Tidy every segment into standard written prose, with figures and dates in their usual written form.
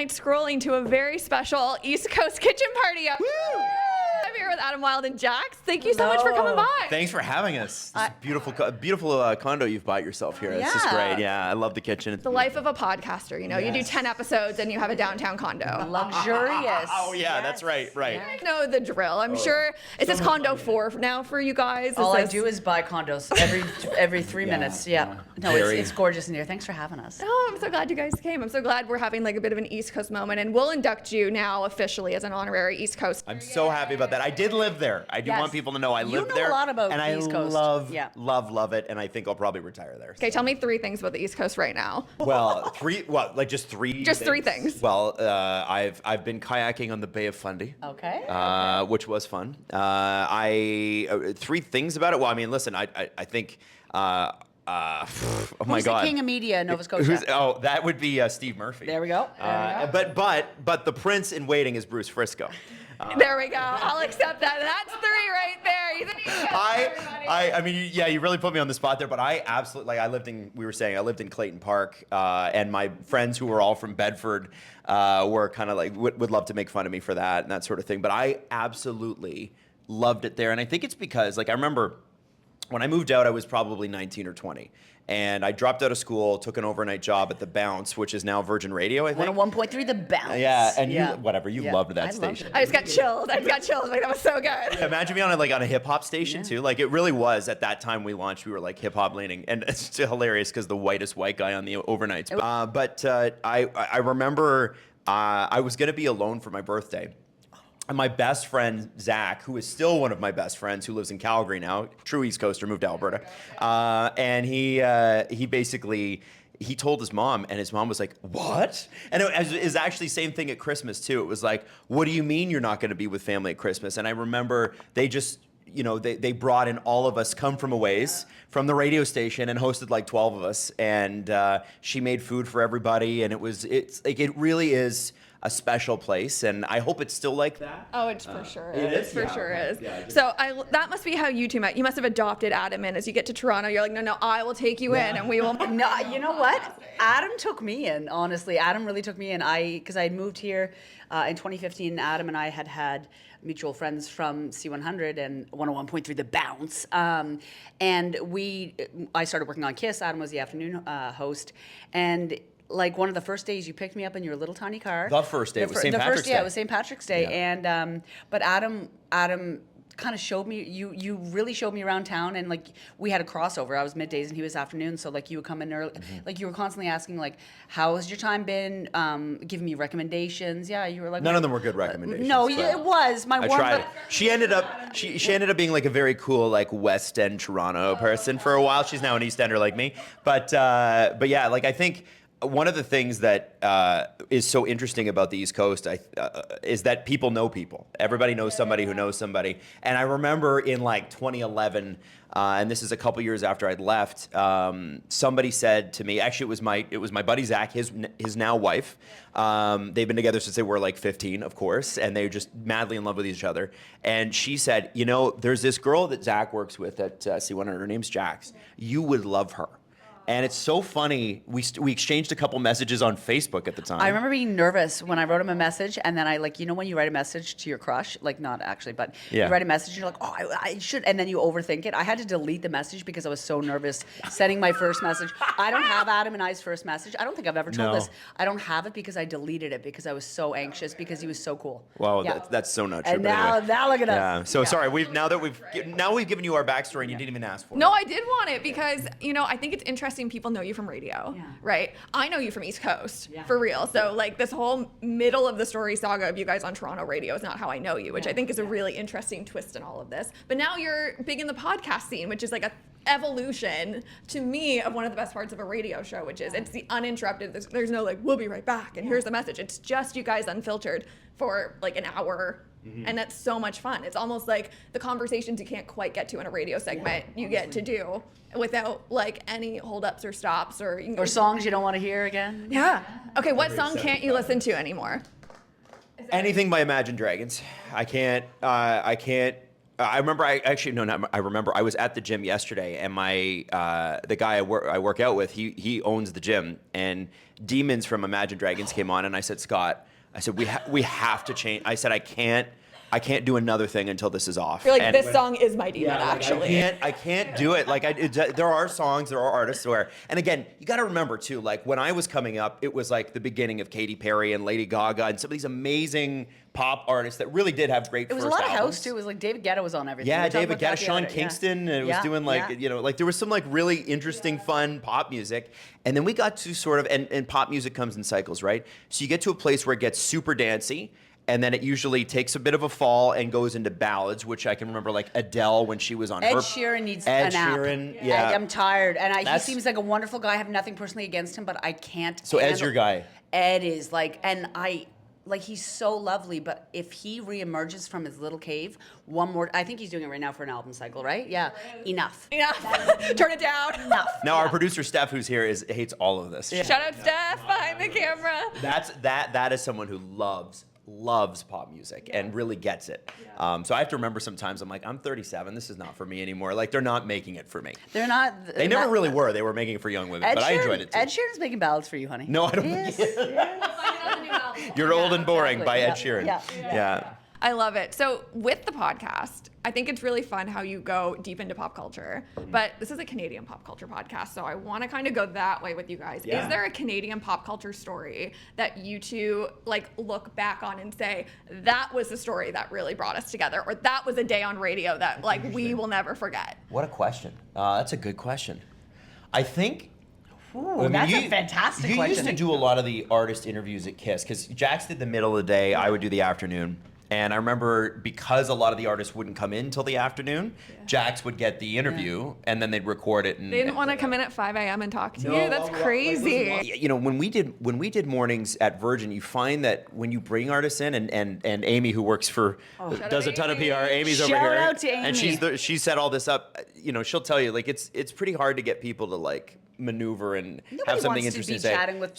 night scrolling to a very special East Coast kitchen party. Woo! I'm here with Wylde and Jax. Thank you so much for coming by. Thanks for having us. This is a beautiful condo you've bought yourself here. This is great. Yeah, I love the kitchen. It's the life of a podcaster. You know, you do 10 episodes and you have a downtown condo. Luxurious. Oh yeah, that's right. Right. I know the drill. I'm sure. Is this condo 4 now for you guys? All I do is buy condos every 3 minutes. Yeah. No, it's gorgeous in here. Thanks for having us. Oh, I'm so glad you guys came. I'm so glad we're having like a bit of an East Coast moment, and we'll induct you now officially as an honorary East Coast. I'm so happy about that. I did live there. I do want people to know I lived there. You know a lot about and the East Coast. love it, and I think I'll probably retire there. Okay, tell me 3 things about the East Coast right now. Well, just three. Just 3 things. Well, I've been kayaking on the Bay of Fundy. Okay. Which was fun. 3 things about it. Well, I mean, listen, I think. Oh my Who's God! the king of media in Nova Scotia? That would be Steve Murphy. There we go. But the prince in waiting is Bruce Frisco. There we go. I'll accept that. That's 3 right there. He's an East Coast, I mean, you really put me on the spot there, but I absolutely, I lived in Clayton Park, and my friends who were all from Bedford were kind of like, would love to make fun of me for that and that sort of thing. But I absolutely loved it there. And I think it's because, like, I remember when I moved out, I was probably 19 or 20. And I dropped out of school, took an overnight job at the Bounce, which is now Virgin Radio, I think. 101.3 The Bounce. Yeah, and you loved that station. I just got chilled. Like, that was so good. Yeah, imagine me on a hip hop station too. Like, it really was at that time we launched. We were like hip hop leaning, and it's still hilarious because the whitest white guy on the overnights. I remember I was gonna be alone for my birthday. And my best friend, Zach, who is still one of my best friends, who lives in Calgary now, true East Coaster, moved to Alberta. And he basically, he told his mom, and his mom was like, what? And it was actually the same thing at Christmas, too. It was like, what do you mean you're not going to be with family at Christmas? And I remember they just, they brought in all of us, come from a ways, from the radio station, and hosted like 12 of us. And she made food for everybody, and it really is a special place, and I hope it's still like that. Oh, it's for sure. It for sure is. So that must be how you two met. You must have adopted Adam in. As you get to Toronto, you're like, no, I will take you in, and we will. No, you know what? Adam took me in. Honestly, Adam really took me in. Because I had moved here in 2015. Adam and I had mutual friends from C100 and 101.3 The Bounce, and I started working on Kiss. Adam was the afternoon host, and like one of the first days you picked me up in your little tiny car. The first day, it was St. Patrick's Day. Yeah, it was St. Patrick's Day. Yeah. And but Adam kind of showed me, you really showed me around town, and like we had a crossover. I was middays and he was afternoons, so like you would come in early, like you were constantly asking like, how has your time been, giving me recommendations. Yeah, you were like, none of them were good recommendations. No, it was my one. I tried it. She ended up being like a very cool like West End Toronto person for a while. She's now an East Ender like me, but yeah, like I think one of the things that is so interesting about the East Coast is that people know people. Everybody knows somebody who knows somebody. And I remember in like 2011, and this is a couple years after I'd left, somebody said to me, actually it was my buddy Zach, his now wife. They've been together since they were like 15, of course, and they're just madly in love with each other. And she said, there's this girl that Zach works with at C100. Her name's Jax. You would love her. And it's so funny. We exchanged a couple messages on Facebook at the time. I remember being nervous when I wrote him a message, and then I when you write a message to your crush, like not actually, but you write a message, and you're like, oh, I should, and then you overthink it. I had to delete the message because I was so nervous sending my first message. I don't have Adam and I's first message. I don't think I've ever told this. I don't have it because I deleted it because I was so anxious because he was so cool. Wow, that's so not true. And now look at us. Yeah. So sorry. We've given you our backstory, and you didn't even ask for it. No, I did want it because I think it's interesting. People know you from radio, right? I know you from East Coast, for real. So like this whole middle of the story saga of you guys on Toronto radio is not how I know you, which I think is a really interesting twist in all of this. But now you're big in the podcast scene, which is like a evolution to me of one of the best parts of a radio show, which is it's the uninterrupted. There's no like, we'll be right back and here's the message. It's just you guys unfiltered for like an hour. Mm-hmm. And that's so much fun. It's almost like the conversations you can't quite get to in a radio segment you get to do without like any holdups or stops or songs you don't want to hear again. Yeah. Okay, what song can't you listen to anymore? Anything by Imagine Dragons. I can't I remember. I remember. I was at the gym yesterday, and my the guy I work out with, he owns the gym, and Demons from Imagine Dragons came on, and I said, Scott, we have to change. I said, I can't do another thing until this is off. You're like, And this song is my demon, actually. I can't do it. Like, there are songs, there are artists where, and again, you got to remember too, like when I was coming up, it was like the beginning of Katy Perry and Lady Gaga and some of these amazing pop artists that really did have great. It was first a lot of albums. house too. It was like David Guetta was on everything. Yeah, We talked David about that Guetta, the Sean other- Kingston, and it was doing like like there was some like really interesting, fun pop music, and then we got to sort of and pop music comes in cycles, right? So you get to a place where it gets super dancey. And then it usually takes a bit of a fall and goes into ballads, which I can remember like Adele when she was on Ed her. Sheeran needs Ed an app. Sheeran, yeah. I'm tired, and he That's- seems like a wonderful guy. I have nothing personally against him, but I can't. So Ed's your guy. Ed is like, and he's so lovely. But if he reemerges from his little cave, I think he's doing it right now for an album cycle, right? Yeah, enough. Turn it down. Enough. Now our producer Steph, who's here, hates all of this. Shout out Steph behind the camera. That is someone who loves pop music and really gets it. So I have to remember sometimes I'm like, I'm 37. This is not for me anymore. Like they're not making it for me. They're not. They never really were. They were making it for young women, but I enjoyed it too. Ed Sheeran's making ballads for you, honey. No, I don't. You're old and boring by Ed Sheeran. Yeah. I love it. So with the podcast, I think it's really fun how you go deep into pop culture, but this is a Canadian pop culture podcast, so I want to kind of go that way with you guys. Yeah. Is there a Canadian pop culture story that you two like look back on and say, that was the story that really brought us together, or that was a day on radio that like we will never forget? What a question. That's a good question. I think. That's a fantastic you question. used to do a lot of the artist interviews at KISS because Jax did the middle of the day, I would do the afternoon. And I remember because a lot of the artists wouldn't come in till the afternoon, Jax would get the interview and then they'd record it. And They didn't want to come in at 5 a.m. and talk to you? That's crazy. You know, when we did mornings at Virgin, you find that when you bring artists in and Amy, who works for does a ton of PR, Amy's over Shout here, out to Amy. and she set all this up. You know, she'll tell you like it's pretty hard to get people to like maneuver and have something interesting to say. Chatting with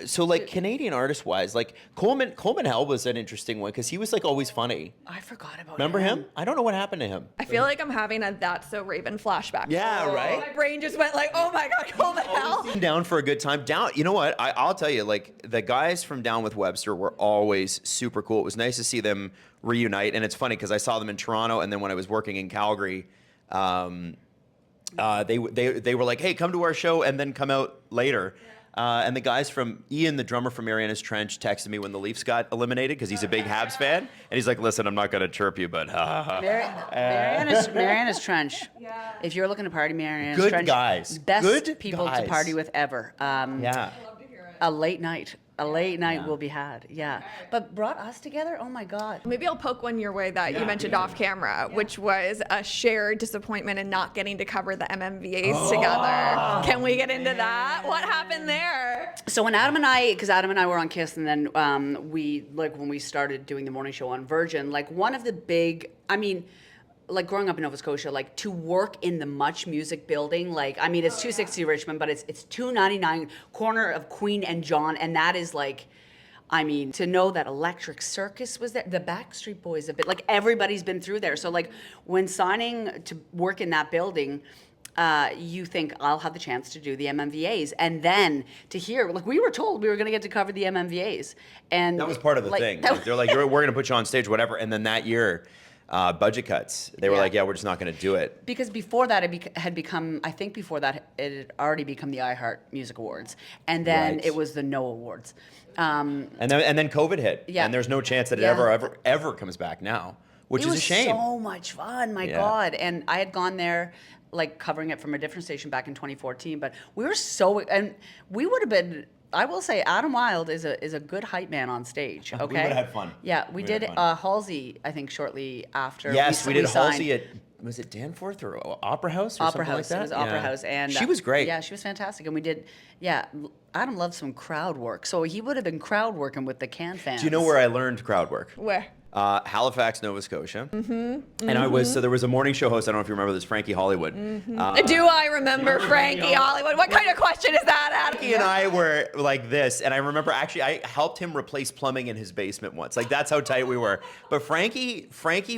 So like Canadian artist wise, like Coleman Hell was an interesting one because he was like always funny. I forgot about Remember him? I don't know what happened to him. I feel like I'm having a That's So Raven flashback. Yeah, right? My brain just went like, oh my God, Coleman Hell. Down for a good time. Down, you know what? I'll tell you, like the guys from Down with Webster were always super cool. It was nice to see them reunite, and it's funny because I saw them in Toronto, and then when I was working in Calgary, they were like, hey, come to our show, and then come out later. And the guys from Ian, the drummer from Mariana's Trench, texted me when the Leafs got eliminated because he's a big Habs fan, and he's like, "Listen, I'm not going to chirp you, but Mariana's Trench. If you're looking to party, Mariana's Good Trench. guys. Best Good people guys. to party with ever. yeah." A late night will be had. Yeah. But brought us together? Oh my God. Maybe I'll poke one your way that you mentioned off camera, which was a shared disappointment in not getting to cover the MMVAs together. Can we get into that? What happened there? So when Adam and I were on KISS, and then when we started doing the morning show on Virgin, like one of the big, like growing up in Nova Scotia, like to work in the Much Music building, like, it's 260 Richmond, but it's 299 corner of Queen and John. And that is like, to know that Electric Circus was there, the Backstreet Boys, like everybody's been through there. So like when signing to work in that building, you think I'll have the chance to do the MMVAs, and then to hear, like we were told we were going to get to cover the MMVAs, and That was part of the thing. They're like, we're going to put you on stage, whatever. And then that year, budget cuts. They were like, yeah, we're just not going to do it. Because before that, it had already become the iHeart Music Awards, and then Right. it was the No Awards. And then COVID hit. Yeah. And there's no chance that it Yeah. ever comes back now, which is a shame. It was so much fun, my God. And I had gone there, like covering it from a different station back in 2014. But we were we would have been. I will say, Adam Wylde is a good hype man on stage. Okay, We would have had fun. Yeah, we did had fun. Halsey, I think, shortly after. Yes, we did signed. Halsey at, was it Danforth or Opera House or Opera something House. like that? It was Opera House, and she was great. Yeah, she was fantastic, and we did. Yeah, Adam loves some crowd work, so he would have been crowd working with the Can fans. Do you know where I learned crowd work? Where? Halifax, Nova Scotia. And there was a morning show host, I don't know if you remember this, Frankie Hollywood. Do I remember Frankie Hollywood? What kind of question is that, Adam? Frankie and I were like this, and I remember actually I helped him replace plumbing in his basement once. Like that's how tight we were. But Frankie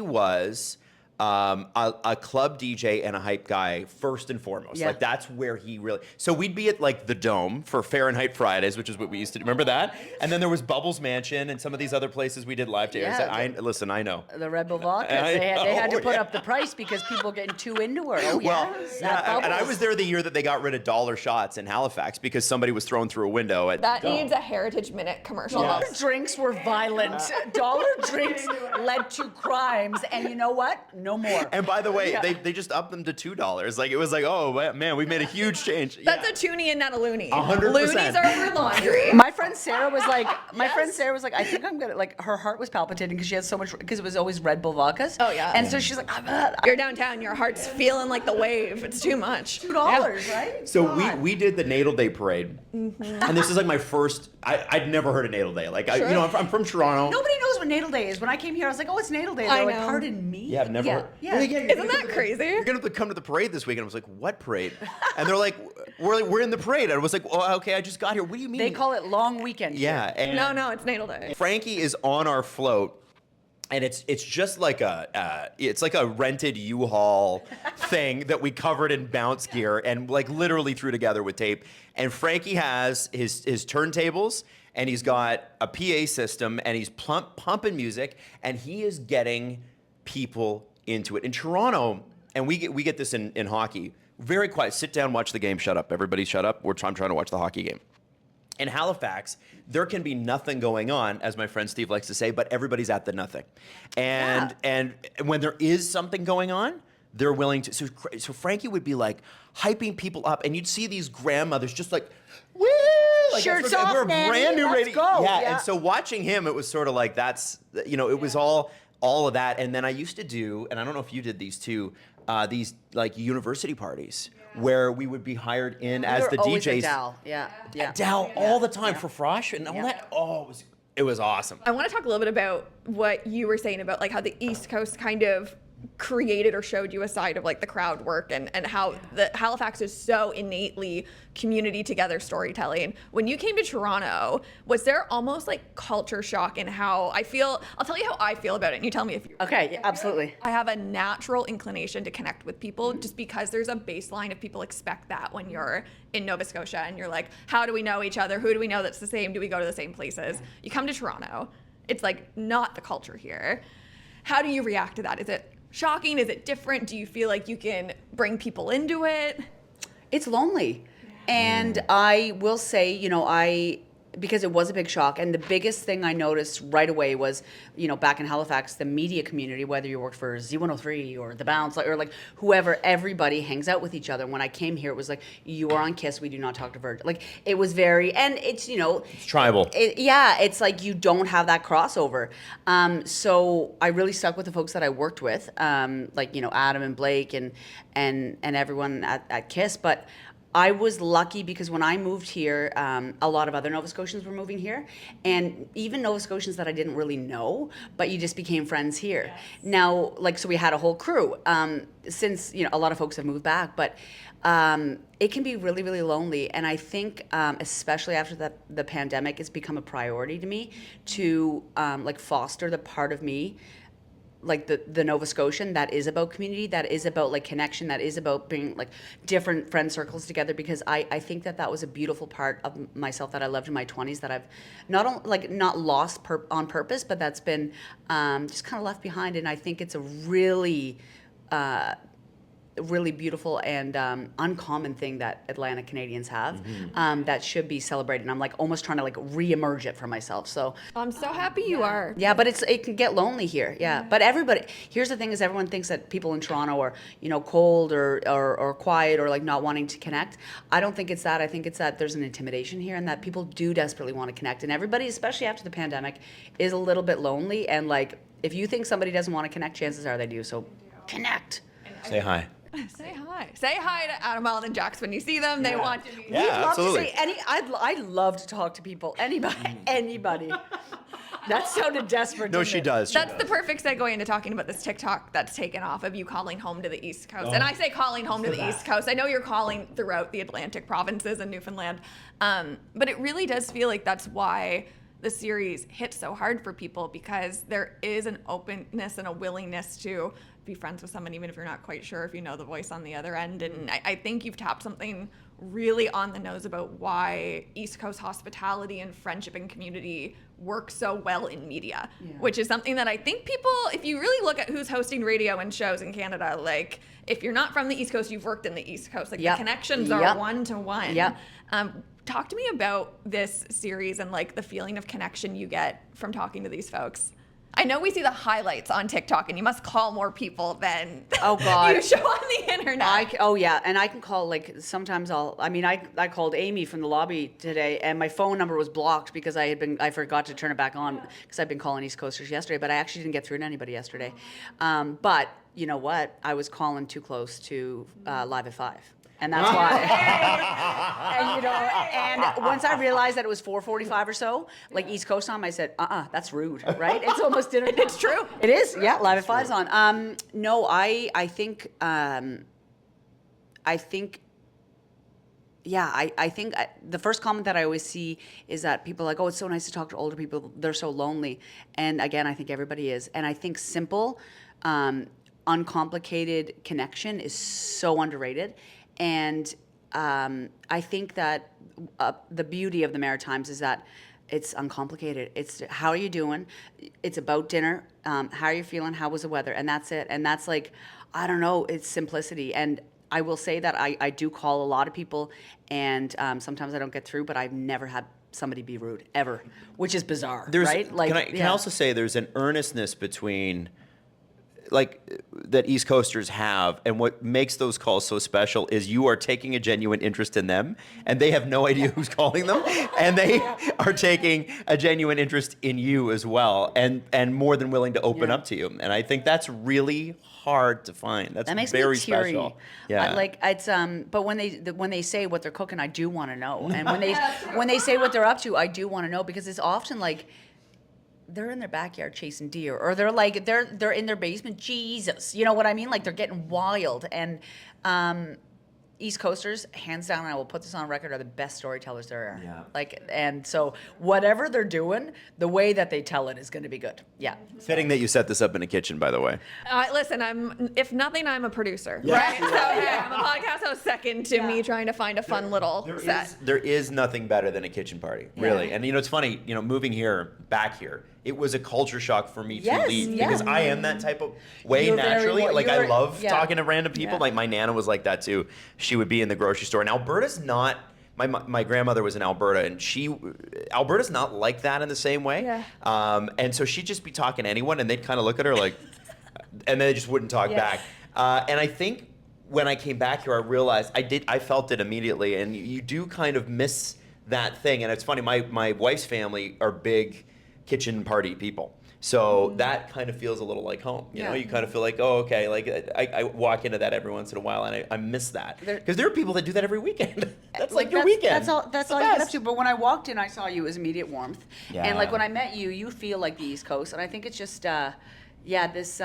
was a club DJ and a hype guy first and foremost. Yeah. Like that's where he really. So we'd be at like the Dome for Fahrenheit Fridays, which is what we used to do. Remember that? And then there was Bubbles Mansion and some of these other places we did live days. Listen, I know. The Red Bull vodkas. They had to put up the price because people getting too into her. Oh, Well, yeah. and I was there the year that they got rid of dollar shots in Halifax because somebody was thrown through a window. That needs a Heritage Minute commercial. Dollar drinks were violent. Dollar drinks led to crimes, and you know what? No more. And by the way, they just upped them to $2. Like it was like, oh man, we made a huge change. That's a toonie and not a loony. 100%. Loonies are for laundry. My friend Sarah was like, I think I'm gonna like. Her heart was palpitating because she had so much because it was always Red Bull vodkas. Oh yeah. And so she's like, You're downtown, your heart's feeling like the wave. It's too much. $2, right? So God. we did the Natal Day parade, and this is like my first. I'd never heard of Natal Day. Like Sure. I'm from Toronto. Nobody knows what Natal Day is. When I came here, I was like, oh, it's Natal Day. I They're like, know. pardon me? Yeah, I've never. heard. Yeah. Isn't that crazy? You're gonna come to the parade this week, and I was like, "What parade?" And they're like, "We're in the parade." And I was like, "Oh, okay, I just got here. What do you mean?" They call it long weekend. Yeah. And No, it's Natal Day. Frankie is on our float, and it's just like it's like a rented U-Haul thing that we covered in bounce gear and like literally threw together with tape. And Frankie has his turntables, and he's got a PA system, and he's pumping music, and he is getting people into it. In Toronto, and we get this in hockey, very quiet. Sit down, watch the game. Shut up, everybody. Shut up. I'm trying to watch the hockey game. In Halifax, there can be nothing going on, as my friend Steve likes to say, but everybody's at the nothing. And when there is something going on, they're willing to. So Frankie would be like hyping people up, and you'd see these grandmothers just like, woo! Like, Shirts off, we're Nanny, brand new, let's ready. go. Yeah, Yeah. and so watching him, it was sort of like it was all of that. And then I used to do, and I don't know if you did these too, these like university parties where we would be hired in as the always DJs. at Dal. Yeah. Dal all the time for Frosh and all that. Oh, it was awesome. I want to talk a little bit about what you were saying about like how the East Coast kind of created or showed you a side of like the crowd work and how the Halifax is so innately community together storytelling. When you came to Toronto, was there almost like culture shock in how I feel? I'll tell you how I feel about it and you tell me if you Okay, yeah, absolutely. I have a natural inclination to connect with people just because there's a baseline of people expect that when you're in Nova Scotia and you're like, how do we know each other? Who do we know that's the same? Do we go to the same places? You come to Toronto, it's like not the culture here. How do you react to that? Is it shocking? Is it different? Do you feel like you can bring people into it? It's lonely. And I will say, because it was a big shock, and the biggest thing I noticed right away was, back in Halifax, the media community, whether you worked for Z103 or The Bounce or like whoever, everybody hangs out with each other. When I came here, it was like, you are on KISS, we do not talk to Virgin. Like, it was very, and it's, It's tribal. It's like you don't have that crossover. So I really stuck with the folks that I worked with, like, Adam and Blake and everyone at KISS. But I was lucky because when I moved here, a lot of other Nova Scotians were moving here, and even Nova Scotians that I didn't really know, but you just became friends here. Yes. Now, so we had a whole crew. Since a lot of folks have moved back, but it can be really, really lonely. And I think, especially after the pandemic, it's become a priority to me to foster the part of me, like the Nova Scotian that is about community, that is about connection, that is about bringing different friend circles together, because I think that was a beautiful part of myself that I loved in my 20s that I've not lost on purpose, but that's been just kind of left behind. And I think it's a really really beautiful and uncommon thing that Atlantic Canadians have, that should be celebrated. And I'm almost trying to re-emerge it for myself. So I'm so happy you are. Yeah, but it can get lonely here. Yeah, but everybody. Here's the thing: is everyone thinks that people in Toronto are cold or quiet or not wanting to connect. I don't think it's that. I think it's that there's an intimidation here, and that people do desperately want to connect. And everybody, especially after the pandemic, is a little bit lonely. And if you think somebody doesn't want to connect, chances are they do. So connect. Say hi. Say hi. Say hi to Adam, Wylde and Jax when you see them. They want to meet you. Yeah, We'd love absolutely. to say I'd love to talk to people. Anybody. That sounded desperate. No, didn't she it? does. That's the perfect segue into talking about this TikTok that's taken off of you calling home to the East Coast. And I say calling home to the East Coast. I know you're calling throughout the Atlantic provinces and Newfoundland. But it really does feel like that's why the series hits so hard for people because there is an openness and a willingness to be friends with someone, even if you're not quite sure if you know the voice on the other end. And I think you've tapped something really on the nose about why East Coast hospitality and friendship and community work so well in media, which is something that I think people, if you really look at who's hosting radio and shows in Canada, like if you're not from the East Coast, you've worked in the East Coast. Like the connections are one-to-one. Talk to me about this series and like the feeling of connection you get from talking to these folks. I know we see the highlights on TikTok, and you must call more people than you show on the internet. And I can call, like, sometimes I called Amy from the lobby today, and my phone number was blocked because I forgot to turn it back on because I've been calling East Coasters yesterday, but I actually didn't get through to anybody yesterday. But you know what? I was calling too close to Live at 5. And that's why. And once I realized that it was 4:45 or so, like East Coast time, I said, that's rude, right? It's almost dinner time. It's true. It is, yeah. Live at 5's on. No, I think the first comment that I always see is that people are like, oh, it's so nice to talk to older people. They're so lonely. And again, I think everybody is. And I think simple, uncomplicated connection is so underrated. And I think that the beauty of the Maritimes is that it's uncomplicated. It's how are you doing? It's about dinner. How are you feeling? How was the weather? And that's it. And that's like, I don't know, it's simplicity. And I will say that I do call a lot of people, and sometimes I don't get through, but I've never had somebody be rude, ever, which is bizarre, right? Like, can I also say there's an earnestness between like that East Coasters have, and what makes those calls so special is you are taking a genuine interest in them, and they have no idea who's calling them, and they are taking a genuine interest in you as well, and more than willing to open up to you. And I think that's really hard to find. That makes very me teary. special. Yeah, but when they say what they're cooking, I do want to know, and when they say what they're up to, I do want to know, because it's often like, they're in their backyard chasing deer, or they're in their basement. Jesus, you know what I mean? Like, they're getting wild. And East Coasters, hands down, and I will put this on record, are the best storytellers there are. Yeah. Like, and so whatever they're doing, the way that they tell it is going to be good. Yeah. Fitting that you set this up in a kitchen, by the way. Listen, if nothing, I'm a producer, right? So I'm a podcast host second to me trying to find a fun little set. There is nothing better than a kitchen party, really. And it's funny, moving back here, it was a culture shock for me to leave, because I am that type of way naturally. I love talking to random people. Like, my Nana was like that too. She would be in the grocery store, and Alberta's not. My grandmother was in Alberta, and Alberta's not like that in the same way. Yeah. And so she'd just be talking to anyone, and they'd kind of look at her like, and they just wouldn't talk back. And I think when I came back here, I realized I felt it immediately, and you do kind of miss that thing. And it's funny, my wife's family are big kitchen party people. So that kind of feels a little like home. You know, you kind of feel like, oh, okay, like I walk into that every once in a while, and I miss that. Because there are people that do that every weekend. That's like your weekend. That's all you get up to. But when I walked in, I saw you as immediate warmth. Yeah. And like when I met you, you feel like the East Coast. And I think it's just, this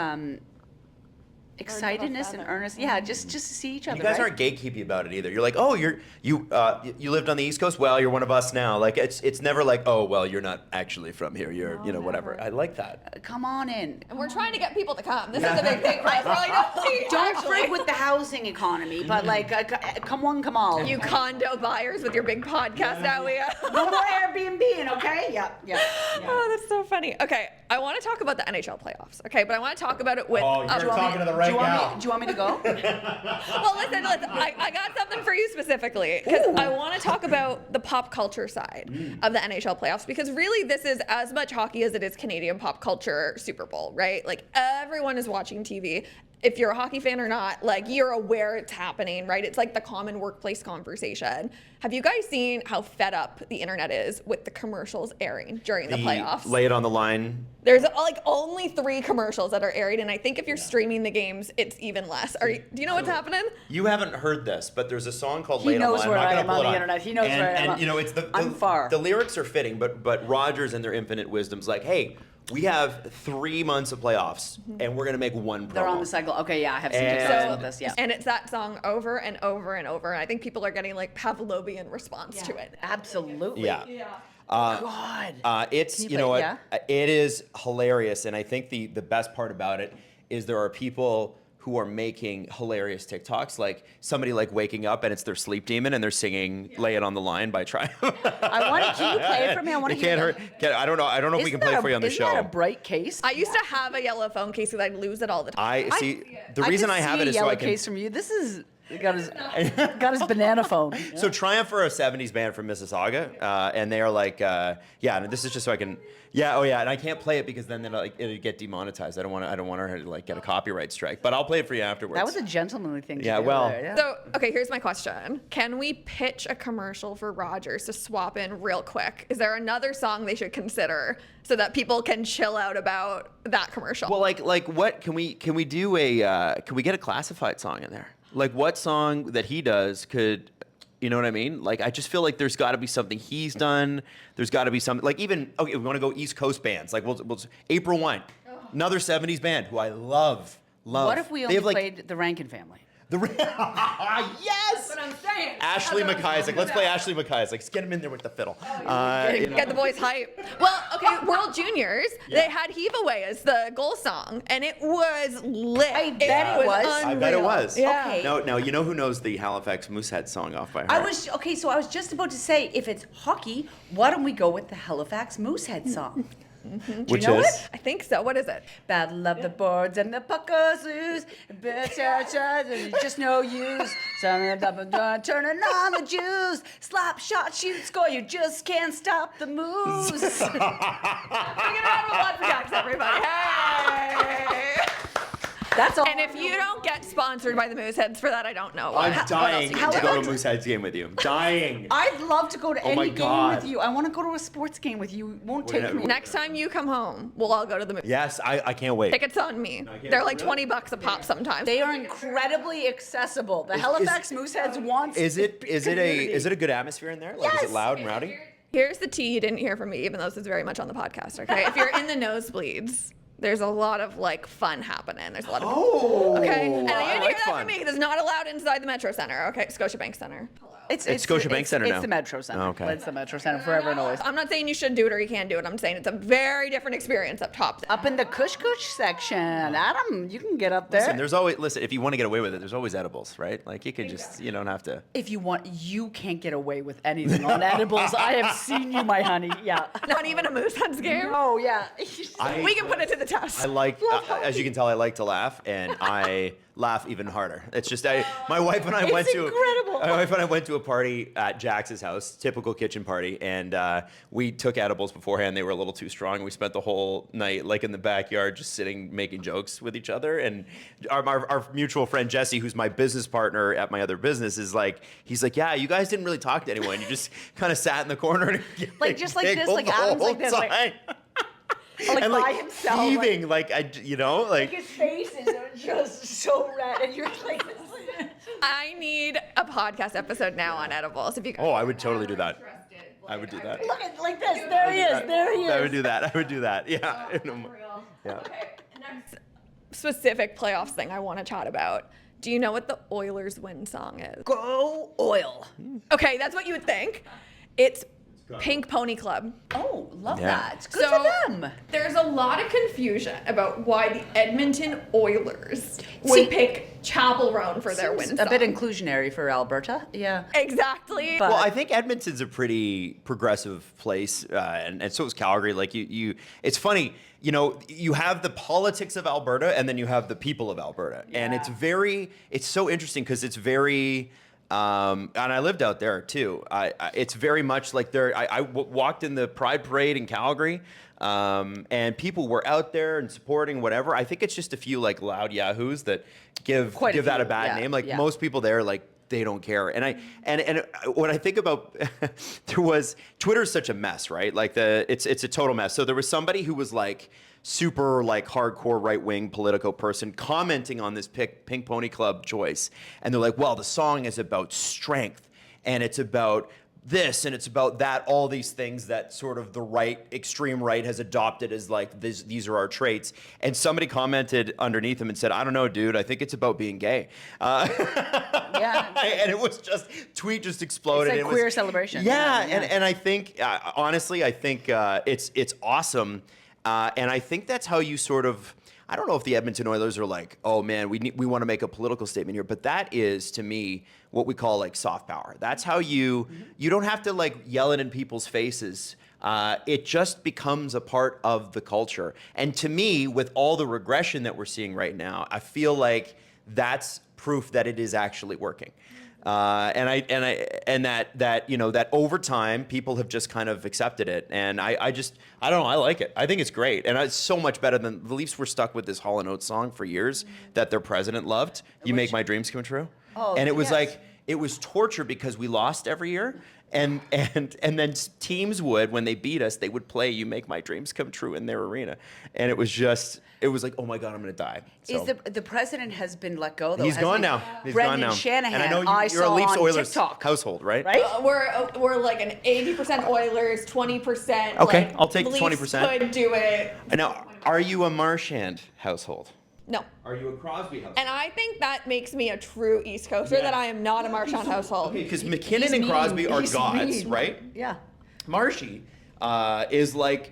excitedness and earnest. Yeah, just to see each other. You guys aren't gatekeepy about it either. You're like, oh, you lived on the East Coast. Well, you're one of us now. Like, it's never like, oh, well, you're not actually from here. You're whatever. I like that. Come on in. And we're trying to get people to come. This is a big thing for us. We're like, don't freak with the housing economy, but like, come one, come all. You condo buyers with your big podcast now, Leah. No more Airbnb, okay? Yeah. Oh, that's so funny. Okay, I want to talk about the NHL playoffs. Okay, but I want to talk about it with. Oh, you're talking to the right. Do you want me to go? Well, listen. I got something for you specifically, because I want to talk about the pop culture side of the NHL playoffs, because really this is as much hockey as it is Canadian pop culture Super Bowl, right? Like, everyone is watching TV. If you're a hockey fan or not, like, you're aware it's happening, right? It's like the common workplace conversation. Have you guys seen how fed up the internet is with the commercials airing during the playoffs? Lay it on the line. There's like only 3 commercials that are aired, and I think if you're streaming the games, it's even less. Do you know what's happening? You haven't heard this, but there's a song called "Lay It On the Line." He knows where I am on the internet. He knows where I am. And it's I'm far. The lyrics are fitting, but Rogers in their infinite wisdom's like, hey, we have 3 months of playoffs, and we're gonna make one promo. They're on the cycle. Okay, yeah, I have seen TikToks about this. Yeah, and it's that song over and over and over, and I think people are getting like Pavlovian response to it. Absolutely. Yeah. God. It's, Can you know what, yeah? it is hilarious. And I think the best part about it is there are people who are making hilarious TikToks, like somebody like waking up and it's their sleep demon and they're singing "Lay It on the Line" by Triumph. Can you play it for me? I want to It hear can't hurt. I don't know if we can play it for you on the show. Isn't that a bright case? I used to have a yellow phone case because I'd lose it all the time. I see. The reason I have it is so I can. Case from you. This is got his banana phone. So Triumph are a '70s band from Mississauga, and they are like, and this is just so I can. Yeah, and I can't play it because then it'll get demonetized. I don't want her to like get a copyright strike. But I'll play it for you afterwards. That was a gentlemanly thing to do. Yeah. So, okay, here's my question. Can we pitch a commercial for Rogers to swap in real quick? Is there another song they should consider so that people can chill out about that commercial? Well, like what can we do can we get a classified song in there? Like what song that he does could, you know what I mean? Like I just feel like there's got to be something he's done. There's got to be something like even we want to go East Coast bands. Like we'll April Wine, another '70s band who I love. What if we only played the Rankin Family? Yes! That's what I'm saying. Ashley McIsaac. Let's play Ashley McIsaac. Let's get him in there with the fiddle. Get the boys hype. Well, okay, World Juniors, they had Heave Away as the goal song, and it was lit. I bet it was. I bet it was. Yeah. Okay. No, you know who knows the Halifax Moosehead song off by heart? I was just about to say, if it's hockey, why don't we go with the Halifax Moosehead song? Which you know is? it? I think so. What is it? Battle of the boards and the puckers lose. Just no use. Turning on the Jews. Slap, shot, shoot, score. You just can't stop the moves. Bring it around with lots of Jax, everybody. Hey! That's all. And if you don't get sponsored by the Mooseheads for that, I don't know. I'm dying what else to you go can to do. Moosehead's game with you. Dying. I'd love to go to Oh my any game God. with you. I want to go to a sports game with you. You won't take me. Next time you come home, we'll all go to the Mooseheads. Yes, I can't wait. Tickets on me. They're like $20 a pop sometimes. They are incredibly accessible. The Halifax Mooseheads wants. Is it a good atmosphere in there? Like is Yes. it loud and rowdy? Here's the tea you didn't hear from me, even though this is very much on the podcast, okay? If you're in the nosebleeds, there's a lot of like fun happening. There's a lot of okay. And you didn't hear like that fun. from me because it's not allowed inside the Metro Center. Okay, Scotiabank Center. It's Scotiabank Center now. It's the Metro Center. Oh, okay. It's the Metro Center forever and always. I'm not saying you should do it or you can't do it. I'm saying it's a very different experience up top. Up in the Kush Kush section, Adam, you can get up there. Listen, if you want to get away with it, there's always edibles, right? Like you can just, you don't have to. If you want, you can't get away with anything on edibles. I have seen you, my honey. Yeah. Not even a Mooseheads game. Oh yeah. We can put it to the test. I like, as you can tell, I like to laugh, and I laugh even harder. It's just my wife and I went to incredible. my wife and I went to a party at Jax's house, typical kitchen party, and we took edibles beforehand. They were a little too strong. We spent the whole night like in the backyard, just sitting, making jokes with each other. And our mutual friend Jesse, who's my business partner at my other business, he's like, yeah, you guys didn't really talk to anyone. You just kind of sat in the corner, and Like just like this, like Adam's like this, like and by like himself, heaving, like his face is just so red, and you're like. I need a podcast episode now on edibles. If you Oh, I would totally do that. I would do that. Look at like this. There he is. There he is. I would do that. Yeah. Yeah. Okay, next specific playoffs thing I want to chat about. Do you know what the Oilers win song is? Go oil. Okay, that's what you would think. It's Pink Pony Club. Oh, love Yeah. that. It's good for them. There's a lot of confusion about why the Edmonton Oilers would pick Chapel Roan for their win A song. bit inclusionary for Alberta. Yeah. Exactly. But- Well, I think Edmonton's a pretty progressive place, and so is Calgary. Like it's funny. You have the politics of Alberta, and then you have the people of Alberta, and it's so interesting because it's very. And I lived out there too. It's very much like I walked in the Pride Parade in Calgary, and people were out there and supporting whatever. I think it's just a few like loud yahoos that give that a bad name. Like most people there, like they don't care. And when I think about Twitter's such a mess, right? Like it's a total mess. So there was somebody who was like super like hardcore right-wing Politico person commenting on this Pink Pony Club choice. And they're like, well, the song is about strength and it's about this and it's about that, all these things that sort of the right, extreme right has adopted as like, these are our traits. And somebody commented underneath him and said, I don't know, dude, I think it's about being gay. Yeah. And it was just, tweet just exploded. It's like queer celebration. Yeah, and I think, honestly, I think it's awesome. And I think that's how you sort of, I don't know if the Edmonton Oilers are like, oh man, we want to make a political statement here, but that is, to me, what we call like soft power. That's how you don't have to like yell it in people's faces. It just becomes a part of the culture. And to me, with all the regression that we're seeing right now, I feel like that's proof that it is actually working. And that over time people have just kind of accepted it, and I don't know, I like it. I think it's great, and it's so much better than the Leafs were stuck with this Hall & Oates song for years that their president loved. You make my dreams come true, and it was like it was torture because we lost every year. And then teams would, when they beat us, they would play "You Make My Dreams Come True" in their arena, and it was like, oh my God, I'm gonna die. So. Is the president has been let go though? He's gone now. He's Brendan gone now. Shanahan, and I know you're a saw Leafs on Oilers TikTok. household, right? Right? We're like an 80% Oilers, 20%. Okay, like, I'll take the Leafs 20%. Could do it. Now, are you a Marchand household? No. Are you a Crosby household? And I think that makes me a true East Coaster, that I am not a Marchand household. Okay, because McKinnon and Crosby are gods, mean. right? Yeah. Marshy is like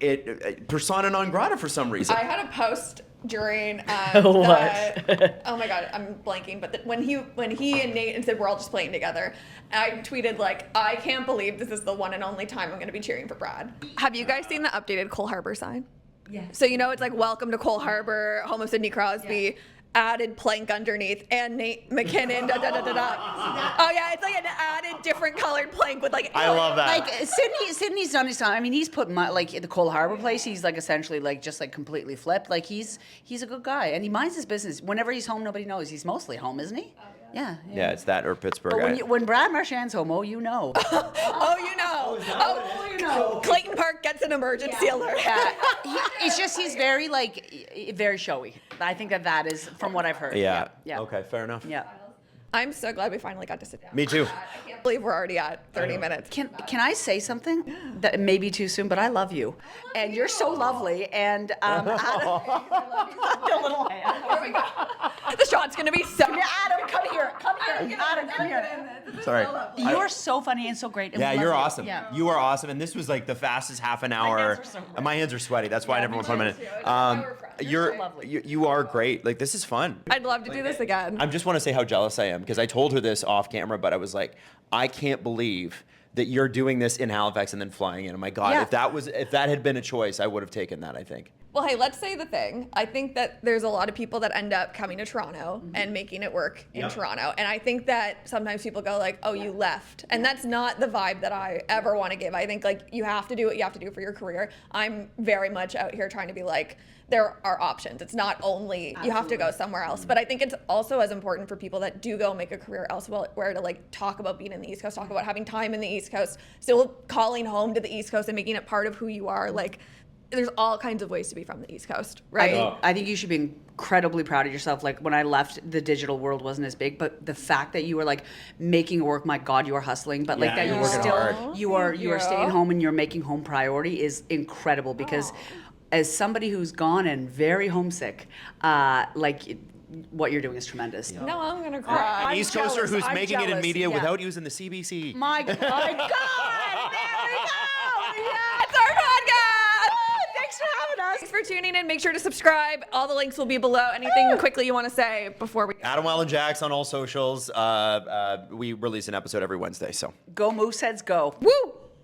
persona non grata for some reason. I had a post during What? oh my God, I'm blanking. But when he and Nate and said we're all just playing together, I tweeted like, I can't believe this is the one and only time I'm going to be cheering for Brad. Have you guys seen the updated Cole Harbour sign? Yeah. So it's like welcome to Cole Harbour, home of Sidney Crosby. Added plank underneath and Nate McKinnon. Da, da, da, da, da. Oh yeah, it's like an added different colored plank with like. I love that. Like Sydney's done his time. I mean, he's put like the Cole Harbour place. He's like essentially like just like completely flipped. Like he's a good guy and he minds his business. Whenever he's home, nobody knows. He's mostly home, isn't he? Yeah. Yeah, it's that or Pittsburgh. But when Brad Marchand's home, you know. You know. Clayton Park gets an emergency alert. It's just he's very very showy. I think that is from what I've heard. Yeah. Yeah. Okay, fair enough. Yeah. I'm so glad we finally got to sit down. Me too. I can't believe we're already at 30 minutes. Can I say something that may be too soon, but I love you, and you're so lovely, and Adam, the little hand. Here we go. The shot's gonna be so. Adam, come here. Adam, come here. Sorry. You're so funny and so great. And Yeah, we love you're you. awesome. Yeah. You are awesome, and this was like the fastest half an hour. hands are so My hands are sweaty. That's why I never want to put them in. You're so lovely. You are great. Like this is fun. I'd love to do this again. I just want to say how jealous I am because I told her this off camera, but I was like, I can't believe that you're doing this in Halifax and then flying in. Oh my God, Yeah. if that had been a choice, I would have taken that, I think. Well, hey, let's say the thing. I think that there's a lot of people that end up coming to Toronto and making it work in Toronto. And I think that sometimes people go like, oh, you left. And that's not the vibe that I ever want to give. I think like you have to do what you have to do for your career. I'm very much out here trying to be like, there are options. It's not only you have to go somewhere else. But I think it's also as important for people that do go make a career elsewhere to like talk about being in the East Coast, talk about having time in the East Coast, still calling home to the East Coast and making it part of who you are. Like, there's all kinds of ways to be from the East Coast, right? I think you should be incredibly proud of yourself. Like when I left, the digital world wasn't as big, but the fact that you were like making it work, my God, you are hustling, but like that you're you working still hard. you are staying home and you're making home priority is incredible because as somebody who's gone and very homesick, what you're doing is tremendous. No, I'm gonna cry. An East Coaster jealous. who's I'm making it in jealous. media Yeah. without using the CBC. My God! There we go! Yeah. It's our podcast. Thanks for having us. Thanks for tuning in. Make sure to subscribe. All the links will be below. Anything quickly you want to say before we go? Adam Wylde and Jax on all socials. We release an episode every Wednesday, so. Go Mooseheads, go. Woo!